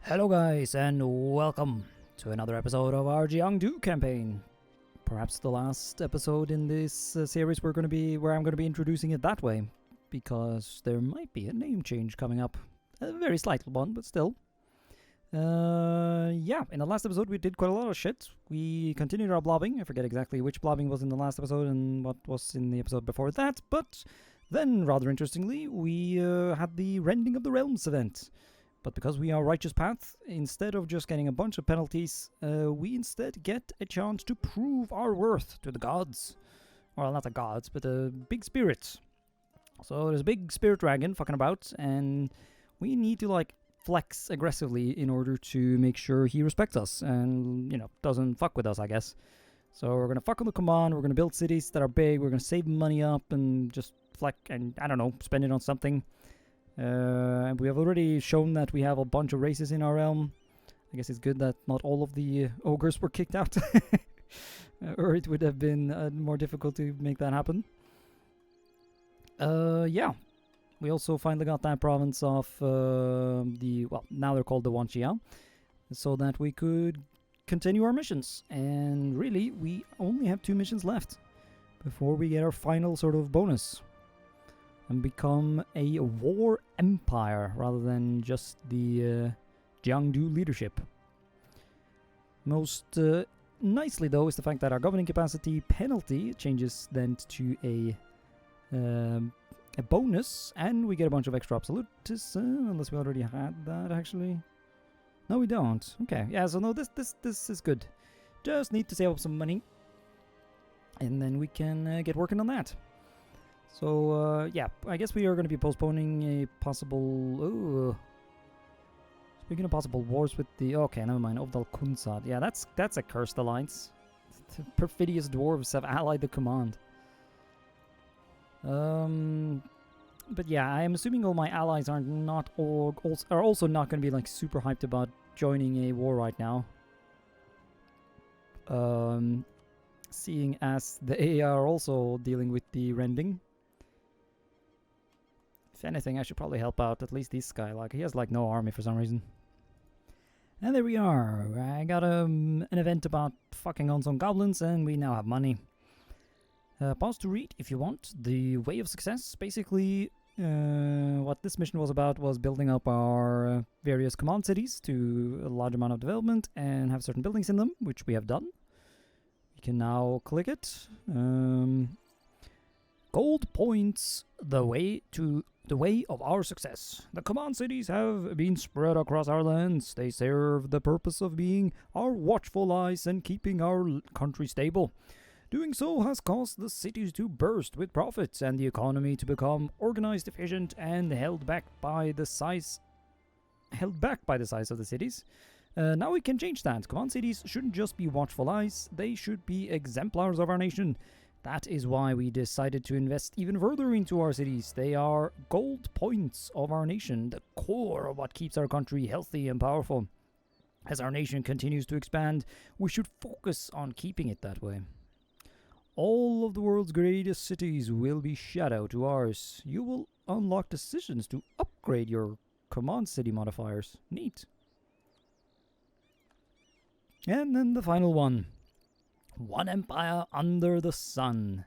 Hello guys and welcome to another episode of our Jiangdu campaign. Perhaps the last episode in this series where I'm going to be introducing it that way, because there might be a name change coming up. A very slight one, but still. Yeah, in the last episode we did quite a lot of shit. We continued our blobbing. I forget exactly which blobbing was in the last episode and what was in the episode before that, but then, rather interestingly, we had the Rending of the Realms event. But because we are Righteous Path, instead of just getting a bunch of penalties, we instead get a chance to prove our worth to the gods. Well, not the gods, but the big spirits. So there's a big spirit dragon fucking about, and we need to, flex aggressively in order to make sure he respects us and, doesn't fuck with us, I guess. So we're gonna fuck on the command, we're gonna build cities that are big, we're gonna save money up and just flex and, I don't know, spend it on something. And we have already shown that we have a bunch of races in our realm. I guess it's good that not all of the ogres were kicked out. Or it would have been more difficult to make that happen. Yeah. We also finally got that province of now they're called the Wanxia, so that we could continue our missions. And really, we only have 2 missions left before we get our final sort of bonus and become a war empire rather than just the Jiangdu leadership. Most nicely, though, is the fact that our governing capacity penalty changes then to a bonus, and we get a bunch of extra absolutes, unless we already had that, actually. No, we don't. Okay, yeah, so no, this is good. Just need to save up some money, and then we can get working on that. So, yeah, I guess we are going to be postponing a possible... Speaking of possible wars with the... Okay, never mind. Ovdal Kunsad. Yeah, that's a cursed alliance. The perfidious dwarves have allied the command. But yeah, I am assuming all my allies are also not going to be, super hyped about joining a war right now. Seeing as they are also dealing with the rending. If anything, I should probably help out at least this guy. He has no army for some reason. And there we are. I got an event about fucking on some goblins, and we now have money. Pause to read if you want. The Way of Success. Basically, what this mission was about was building up our various command cities to a large amount of development and have certain buildings in them, which we have done. We can now click it. Gold points the way of our success. The command cities have been spread across our lands. They serve the purpose of being our watchful eyes and keeping our country stable. Doing so has caused the cities to burst with profits and the economy to become organized, efficient, and held back by the size of the cities. Now we can change that. Command cities shouldn't just be watchful eyes, they should be exemplars of our nation. That is why we decided to invest even further into our cities. They are gold points of our nation, the core of what keeps our country healthy and powerful. As our nation continues to expand, we should focus on keeping it that way. All of the world's greatest cities will be shadow to ours. You will unlock decisions to upgrade your command city modifiers. Neat. And then the final one. One empire under the sun.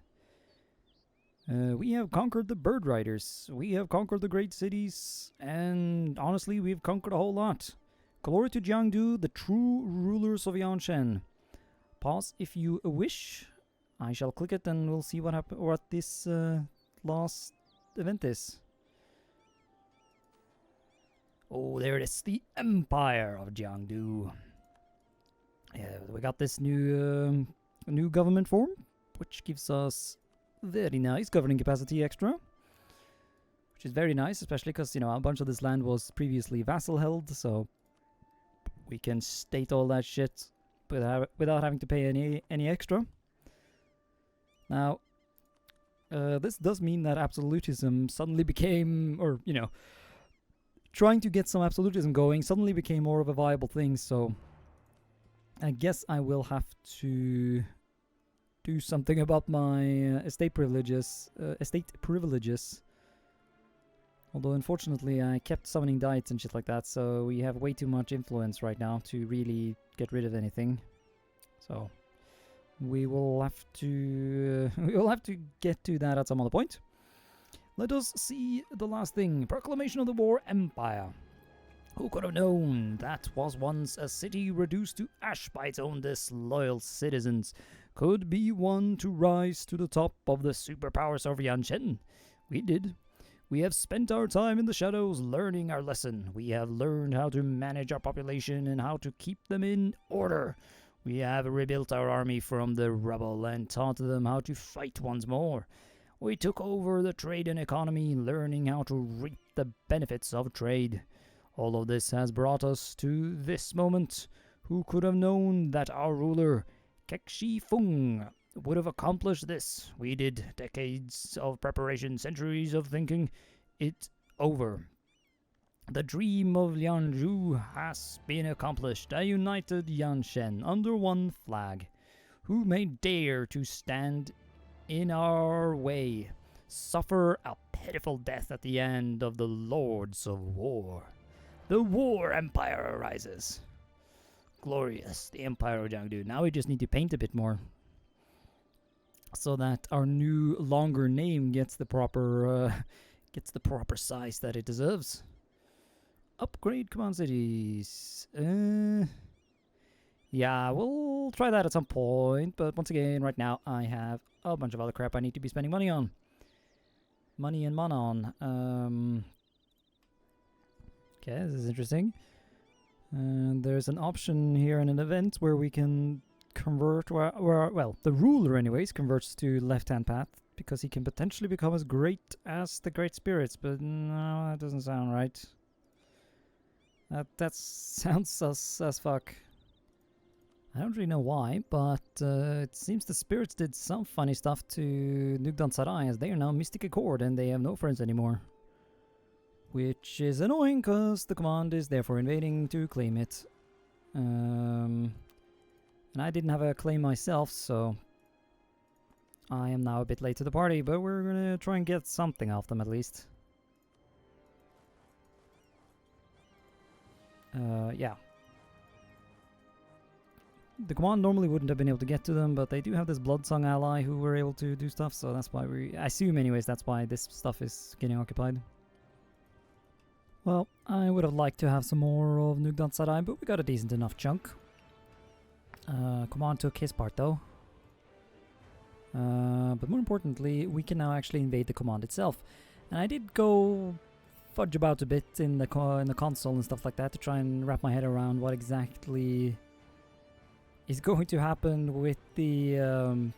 We have conquered the bird riders. We have conquered the great cities. And honestly, we've conquered a whole lot. Glory to Jiangdu, the true rulers of Yanshan. Pause if you wish. I shall click it and we'll see what this last event is. Oh, there it is. The Empire of Jiangdu. Yeah, we got this new government form, which gives us very nice governing capacity extra, which is very nice, especially because, a bunch of this land was previously vassal held, so we can state all that shit without having to pay any extra. Now, this does mean that absolutism suddenly became, trying to get some absolutism going suddenly became more of a viable thing, so I guess I will have to do something about my estate privileges Although, unfortunately, I kept summoning diets and shit like that, so we have way too much influence right now to really get rid of anything. So, we will have to get to that at some other point. Let us see the last thing. Proclamation of the War Empire. Who could have known that was once a city reduced to ash by its own disloyal citizens could be one to rise to the top of the superpowers of Yanshen? We did. We have spent our time in the shadows learning our lesson. We have learned how to manage our population and how to keep them in order. We have rebuilt our army from the rubble and taught them how to fight once more. We took over the trade and economy, learning how to reap the benefits of trade. All of this has brought us to this moment. Who could have known that our ruler, Kekshi Fung, would have accomplished this? We did. Decades of preparation, centuries of thinking it over. The dream of Jiangdu has been accomplished. A united Yanshen under one flag. Who may dare to stand in our way, suffer a pitiful death at the end of the Lords of War? The War Empire arises. Glorious, the Empire of Jiangdu. Now we just need to paint a bit more, so that our new, longer name gets the proper size that it deserves. Upgrade command cities. Yeah, we'll try that at some point. But once again, right now I have a bunch of other crap I need to be spending money on. Money and mana on. Okay, this is interesting. And there's an option here in an event where we can convert, well, the ruler anyways converts to left-hand path because he can potentially become as great as the Great Spirits, but no, that doesn't sound right. That sounds sus as fuck. I don't really know why, but it seems the Spirits did some funny stuff to Nugdan Sarai, as they are now Mystic Accord and they have no friends anymore. Which is annoying, because the command is therefore invading to claim it. And I didn't have a claim myself, so I am now a bit late to the party, but we're gonna try and get something off them at least. Yeah. The command normally wouldn't have been able to get to them, but they do have this Bloodsong ally who were able to do stuff, so that's why I assume anyways, that's why this stuff is getting occupied. Well, I would have liked to have some more of Nugdan Sarai, but we got a decent enough chunk. Command took his part though. But more importantly, we can now actually invade the command itself. And I did go fudge about a bit in the console and stuff like that to try and wrap my head around what exactly is going to happen with the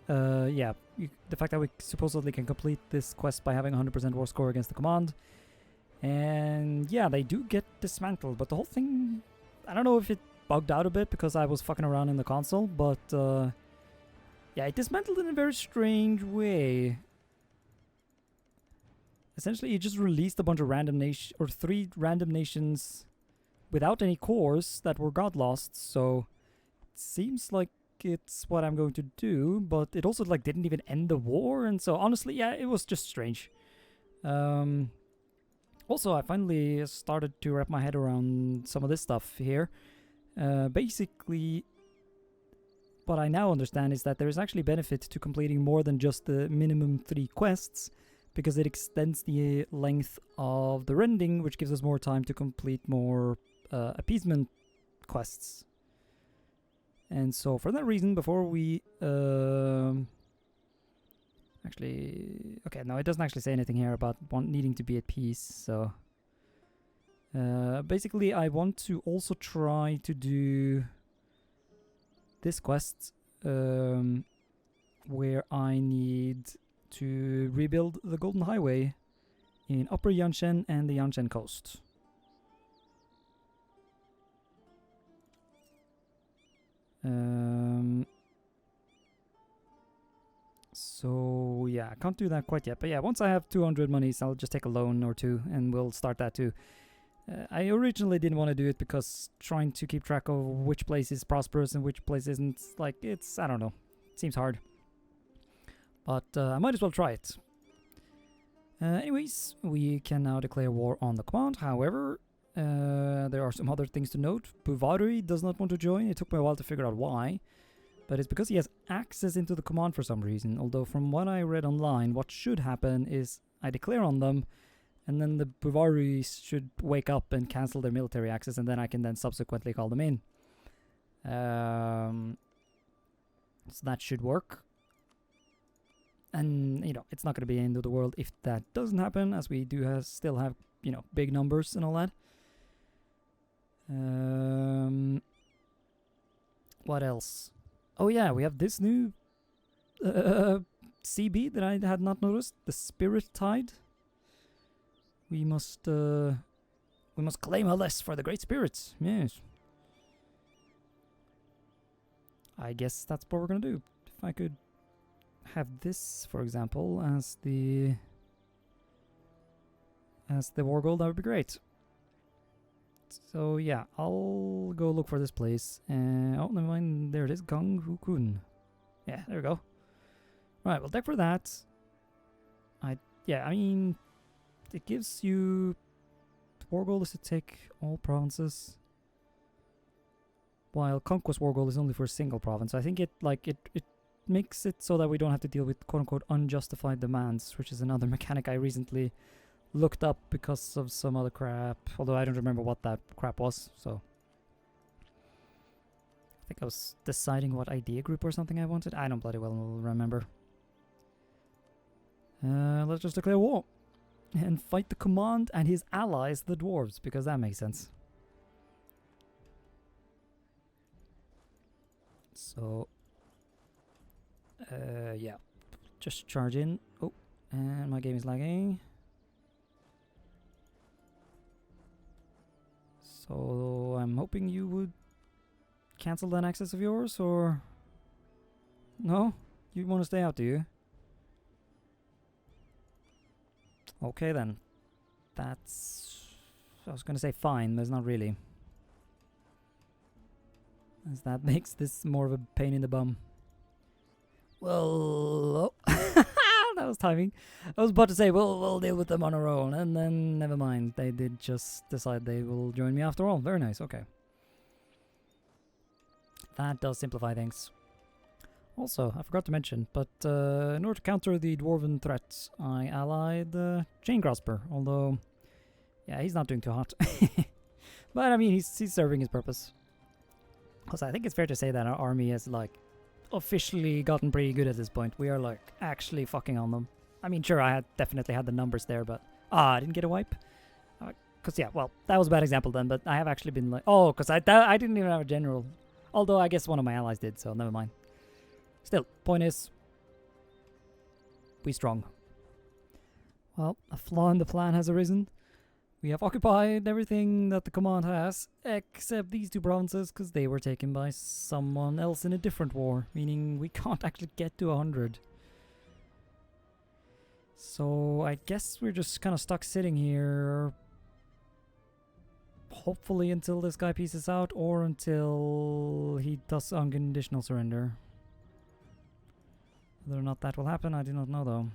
the fact that we supposedly can complete this quest by having 100% war score against the command. And yeah, they do get dismantled, but the whole thing, I don't know if it bugged out a bit because I was fucking around in the console, but yeah, it dismantled in a very strange way. Essentially, it just released a bunch of random nations, or 3 random nations without any cores that were god lost, so it seems like it's what I'm going to do, but it also like didn't even end the war, and so honestly, yeah, it was just strange. Also, I finally started to wrap my head around some of this stuff here. Basically, what I now understand is that there is actually benefit to completing more than just the minimum 3 quests, because it extends the length of the rending, which gives us more time to complete more appeasement quests. And so for that reason, before we actually, okay, no, it doesn't actually say anything here about needing to be at peace, so basically I want to also try to do this quest where I need to rebuild the Golden Highway in Upper Yanshen and the Yanshen coast. So yeah, I can't do that quite yet, but yeah, once I have 200 monies, I'll just take a loan or 2 and we'll start that too. I originally didn't want to do it because trying to keep track of which place is prosperous and which place isn't, like, it's, I don't know, it seems hard. But I might as well try it. Anyways, we can now declare war on the command. However, there are some other things to note. Buvari does not want to join. It took me a while to figure out why. But it's because he has access into the command for some reason. Although from what I read online, what should happen is I declare on them, and then the Buvaris should wake up and cancel their military access, and then I can then subsequently call them in. So that should work. And, it's not going to be the end of the world if that doesn't happen, as we do still have, big numbers and all that. What else? Oh yeah, we have this new CB that I had not noticed, the Spirit Tide. We must claim a less for the Great Spirits. Yes. I guess that's what we're gonna do. If I could have this, for example, as the war goal, that would be great. So yeah, I'll go look for this place. Oh, never mind. There it is, Ganghukun. Yeah, there we go. Right, well, deck for that. I mean, it gives you. The war goal is to take all provinces, while Conquest war goal is only for a single province. I think it makes it so that we don't have to deal with quote-unquote unjustified demands, which is another mechanic I recently looked up because of some other crap, although I don't remember what that crap was, so I think I was deciding what idea group or something I wanted. I don't bloody well remember. Let's just declare war and fight the command and his allies, the dwarves, because that makes sense. So yeah, just charge in. Oh, and my game is lagging. So I'm hoping you would cancel that access of yours, or no? You want to stay out, do you? Okay then. That's... I was gonna say fine, but it's not really. As that makes this more of a pain in the bum. Well, oh. That was timing. I was about to say, we'll deal with them on our own, and then never mind. They did just decide they will join me after all. Very nice, okay. That does simplify things. Also, I forgot to mention, but in order to counter the dwarven threat, I allied Chain Grasper, although, yeah, he's not doing too hot. But I mean, he's serving his purpose. Because I think it's fair to say that our army has, like, officially gotten pretty good at this point. We are, like, actually fucking on them. I mean, sure, I definitely had the numbers there, but... I didn't get a wipe. Because, yeah, well, that was a bad example then, but I have actually been, like... Oh, because I didn't even have a general. Although, I guess one of my allies did, so never mind. Still, point is... we strong. Well, a flaw in the plan has arisen. We have occupied everything that the command has, except these two provinces, because they were taken by someone else in a different war, meaning we can't actually get to 100. So I guess we're just kind of stuck sitting here, hopefully until this guy pieces out, or until he does unconditional surrender. Whether or not that will happen, I do not know though.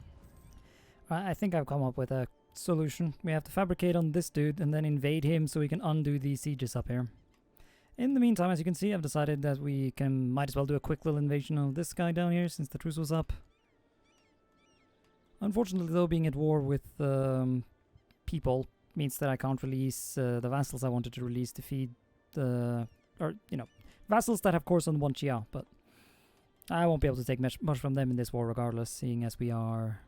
I think I've come up with a solution. We have to fabricate on this dude and then invade him so we can undo these sieges up here. In the meantime, as you can see, I've decided that we might as well do a quick little invasion of this guy down here since the truce was up. Unfortunately though, being at war with people means that I can't release the vassals I wanted to release to feed vassals that have course on 1 Chia, but I won't be able to take much from them in this war regardless, seeing as we are...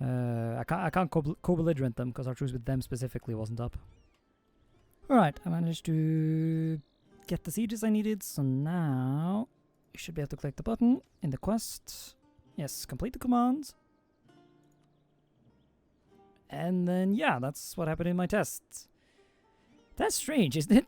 I can't co-belligerent them because our truce with them specifically wasn't up. Alright, I managed to get the sieges I needed, so now you should be able to click the button in the quest. Yes, complete the commands. And then, yeah, that's what happened in my tests. That's strange, isn't it?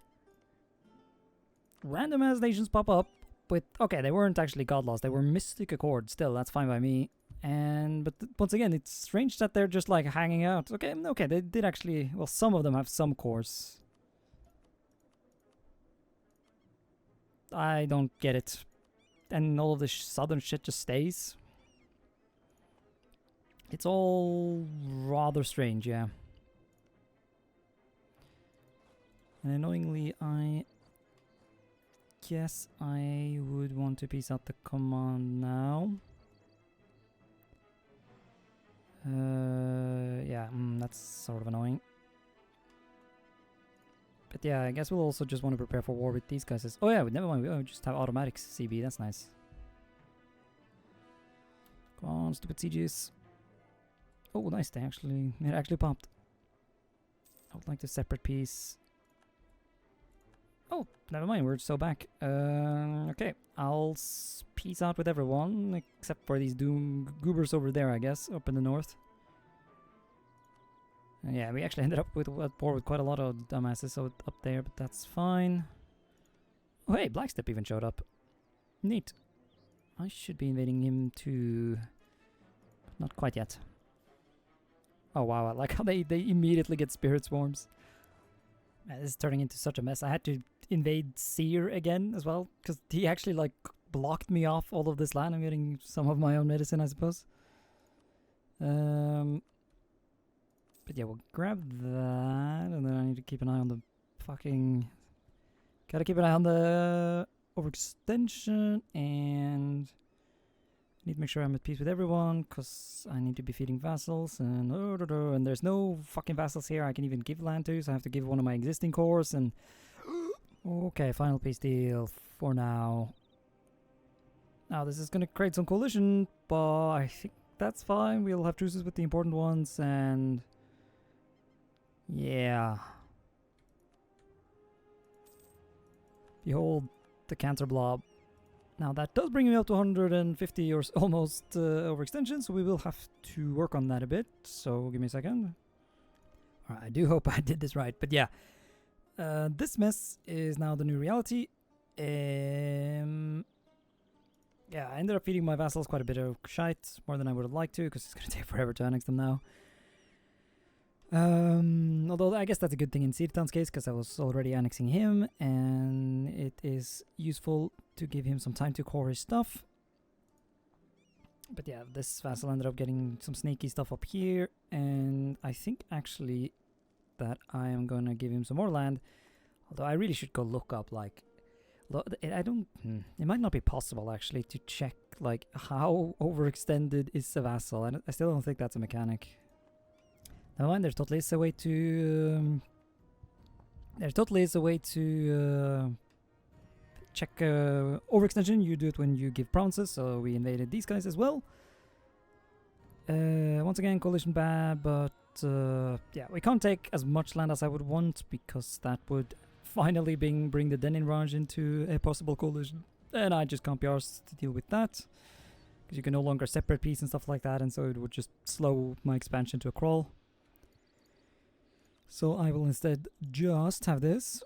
Random ass nations pop up with... Okay, they weren't actually God Laws, they were Mystic Accords. Still, that's fine by me. But once again, it's strange that they're just like hanging out. Okay, they did actually... Well, some of them have some cores. I don't get it. And all of the southern shit just stays. It's all rather strange, yeah. And annoyingly, I guess I would want to piece out the command now. Yeah, that's sort of annoying. But yeah, I guess we'll also just want to prepare for war with these guys. Oh yeah, never mind, we just have automatic CB, that's nice. Come on, stupid sieges. Oh, nice, it actually popped. I would like to separate piece. Oh, never mind, we're so back. Okay, I'll peace out with everyone, except for these doom goobers over there, I guess, up in the north. Yeah, we actually ended up with at war with quite a lot of dumbasses up there, but that's fine. Oh hey, Blackstep even showed up. Neat. I should be invading him too. Not quite yet. Oh wow, I like how they immediately get spirit swarms. Man, this is turning into such a mess. I had to invade Seer again as well, because he actually like blocked me off all of this land. I'm getting some of my own medicine, I suppose. But yeah, we'll grab that, and then I need to keep an eye on the fucking... Gotta keep an eye on the overextension, and... need to make sure I'm at peace with everyone, because I need to be feeding vassals, and there's no fucking vassals here I can even give land to, so I have to give one of my existing cores, and... Okay, final peace deal for now. Now this is gonna create some coalition, but I think that's fine. We'll have truces with the important ones, and... yeah. Behold the cancer blob. Now that does bring me up to 150 or almost overextension, so we will have to work on that a bit. So give me a second. Alright, I do hope I did this right, but yeah. This mess is now the new reality. Yeah, I ended up feeding my vassals quite a bit of shite, more than I would have liked to, because it's going to take forever to annex them now. Although I guess that's a good thing in Sirtan's case, because I was already annexing him, and it is useful to give him some time to core his stuff. But yeah, this vassal ended up getting some sneaky stuff up here, and I think actually that I am gonna give him some more land. Although I really should go look up, like, I don't, it might not be possible actually to check like how overextended is a vassal, and I still don't think that's a mechanic. Never mind, there totally is a way to check overextension. You do it when you give provinces, so we invaded these guys as well. Once again, coalition bad, but yeah, we can't take as much land as I would want, because that would finally bring the Denin Raj into a possible coalition, and I just can't be arsed to deal with that, because you can no longer separate peace and stuff like that, and so it would just slow my expansion to a crawl. So I will instead just have this,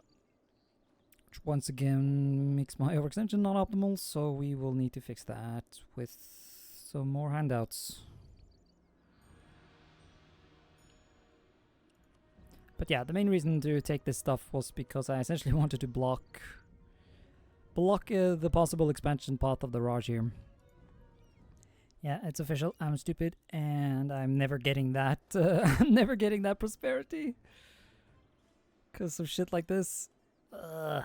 which once again makes my overextension not optimal, so we will need to fix that with some more handouts. But yeah, the main reason to take this stuff was because I essentially wanted to block the possible expansion path of the Raj here. Yeah, it's official. I'm stupid, and I'm never getting that. I'm never getting that prosperity because of shit like this. I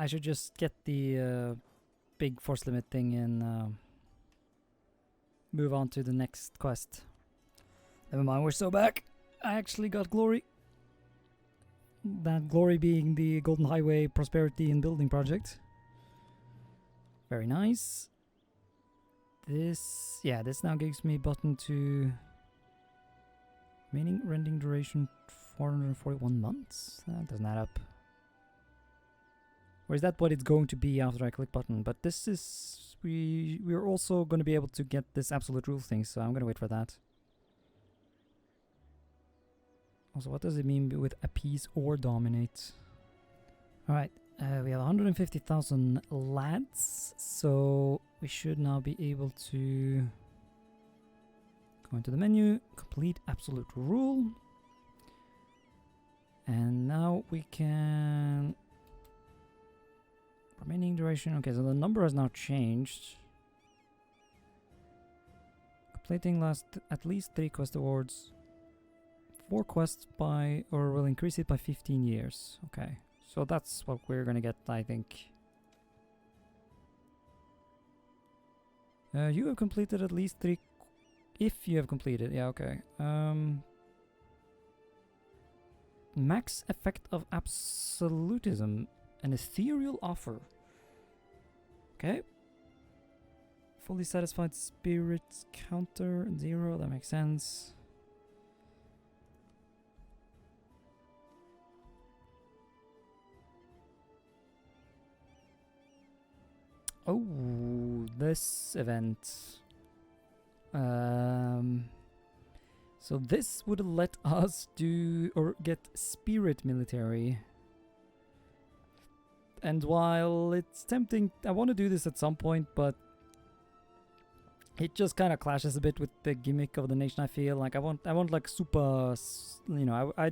should just get the big force limit thing and move on to the next quest. Never mind, we're so back. I actually got glory. That glory being the Golden Highway Prosperity and Building Project. Very nice. This now gives me button to remaining rending duration 441 months. That doesn't add up. Or is that what it's going to be after I click button? But this is we're also going to be able to get this absolute rule thing, so I'm going to wait for that. Also, what does it mean with appease or dominate? Alright, we have 150,000 lads, so we should now be able to go into the menu, complete absolute rule, and now we can remaining duration. Okay, so the number has now changed. Completing at least 3 quest awards. 4 quests by, or will increase it by 15 years. Okay, so that's what we're gonna get, I think. You have completed at least 3. If you have completed, yeah, okay. Max effect of absolutism, an ethereal offer. Okay. Fully satisfied spirits counter 0, that makes sense. Oh, this event. So this would let us do or get spirit military. And while it's tempting, I want to do this at some point, but it just kind of clashes a bit with the gimmick of the nation. I feel like I want like super, you know, I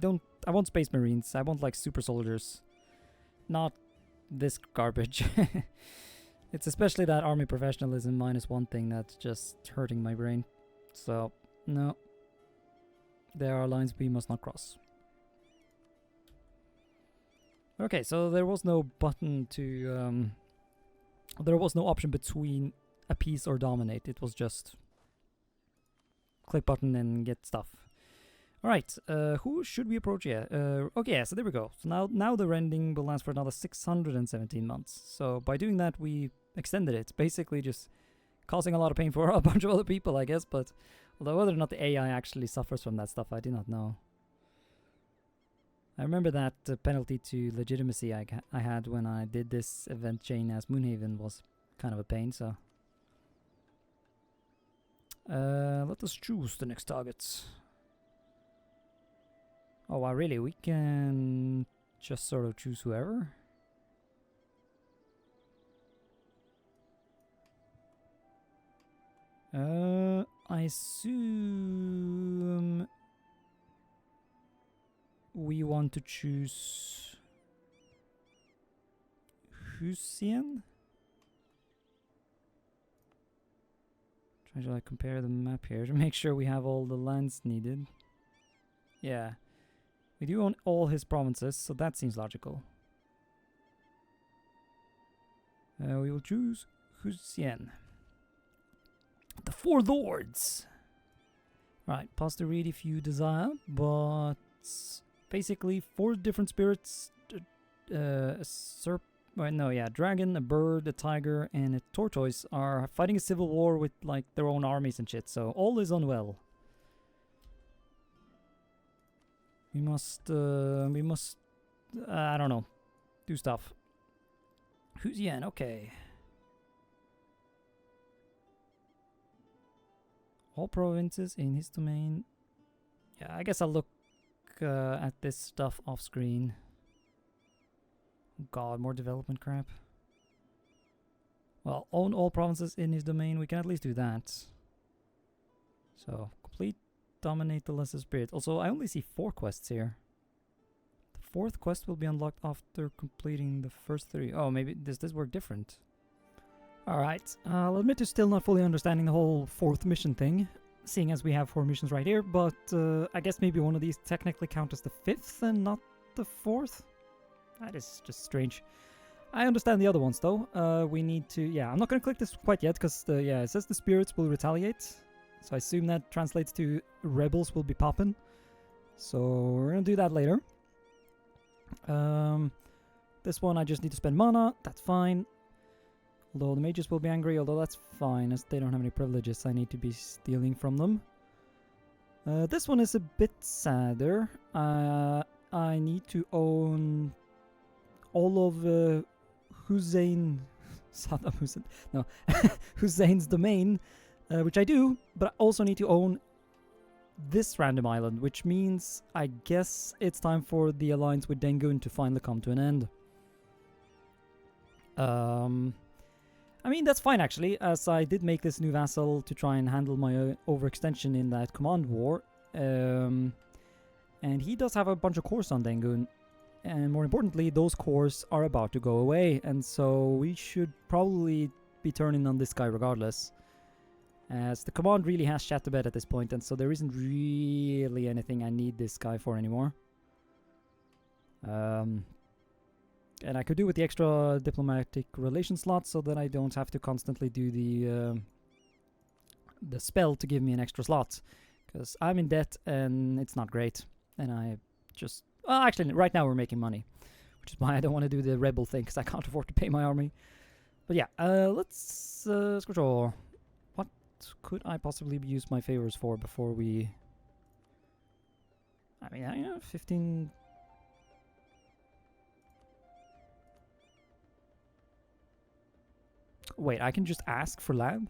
want space marines. I want like super soldiers, not this garbage. It's especially that army professionalism -1 thing that's just hurting my brain. So no, there are lines we must not cross. Okay, so there was no button to there was no option between appease or dominate. It was just click button and get stuff. All right, who should we approach here? Okay, yeah, so there we go. So now the rending will last for another 617 months. So by doing that, we extended it, basically just causing a lot of pain for a bunch of other people, I guess. But although whether or not the AI actually suffers from that stuff, I do not know. I remember that penalty to legitimacy I had when I did this event chain as Moonhaven was kind of a pain, so... let us choose the next targets. Oh, wow, really? We can just sort of choose whoever? I assume... we want to choose... Husian? Try to like compare the map here to make sure we have all the lands needed. Yeah. We do own all his provinces, so that seems logical. We will choose Husian. The 4 lords! Right, pause to read if you desire, but... basically 4 different spirits, a dragon, a bird, a tiger, and a tortoise are fighting a civil war with like their own armies and shit, so all is unwell. We must, I don't know, do stuff. Husian, okay. All provinces in his domain. Yeah, I guess I'll look at this stuff off screen. Oh god, more development crap. Well, own all provinces in his domain, we can at least do that. So, complete, dominate the lesser spirit. Also, I only see 4 quests here. The 4th quest will be unlocked after completing the first 3. Oh, maybe does this work different? Alright, I'll admit to still not fully understanding the whole 4th mission thing, seeing as we have 4 missions right here, but I guess maybe one of these technically count as the 5th and not the 4th? That is just strange. I understand the other ones though. We need to... yeah, I'm not going to click this quite yet because yeah, it says the spirits will retaliate. So I assume that translates to rebels will be poppin'. So we're going to do that later. This one I just need to spend mana. That's fine. Although the mages will be angry, although that's fine as they don't have any privileges I need to be stealing from them. This one is a bit sadder. I need to own all of Hussein... Saddam Hussein... no. Hussein's domain, which I do, but I also need to own this random island, which means I guess it's time for the alliance with Dengun to finally come to an end. I mean, that's fine actually, as I did make this new vassal to try and handle my overextension in that command war. And he does have a bunch of cores on Dengun. And more importantly, those cores are about to go away. And so we should probably be turning on this guy regardless. As the command really has shat to bed at this point, and so there isn't really anything I need this guy for anymore. And I could do with the extra diplomatic relations slot so that I don't have to constantly do the spell to give me an extra slot. Because I'm in debt and it's not great. And I just... Well, actually, right now we're making money. Which is why I don't want to do the rebel thing, because I can't afford to pay my army. But yeah, let's... scroll. What could I possibly use my favors for before we... I mean, 15... Wait, I can just ask for land?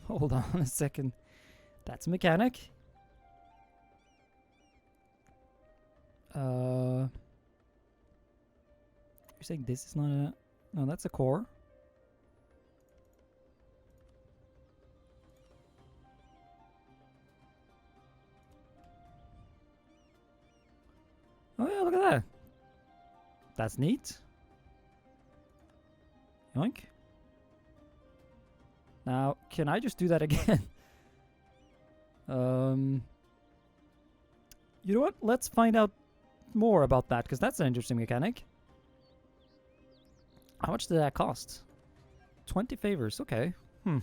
Hold on a second. That's a mechanic. You're saying this is not a... No, that's a core. Oh yeah, look at that. That's neat. Yoink. Now, can I just do that again? You know what? Let's find out more about that, because that's an interesting mechanic. How much did that cost? 20 favors, okay. I mean,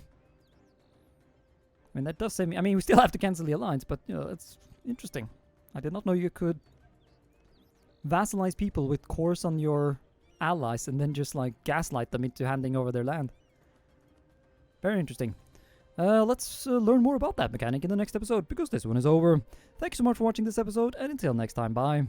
that does say me... I mean, we still have to cancel the alliance, but, you know, it's interesting. I did not know you could vassalize people with cores on your allies and then just, like, gaslight them into handing over their land. Very interesting. Let's learn more about that mechanic in the next episode, because this one is over. Thank you so much for watching this episode, and until next time, bye.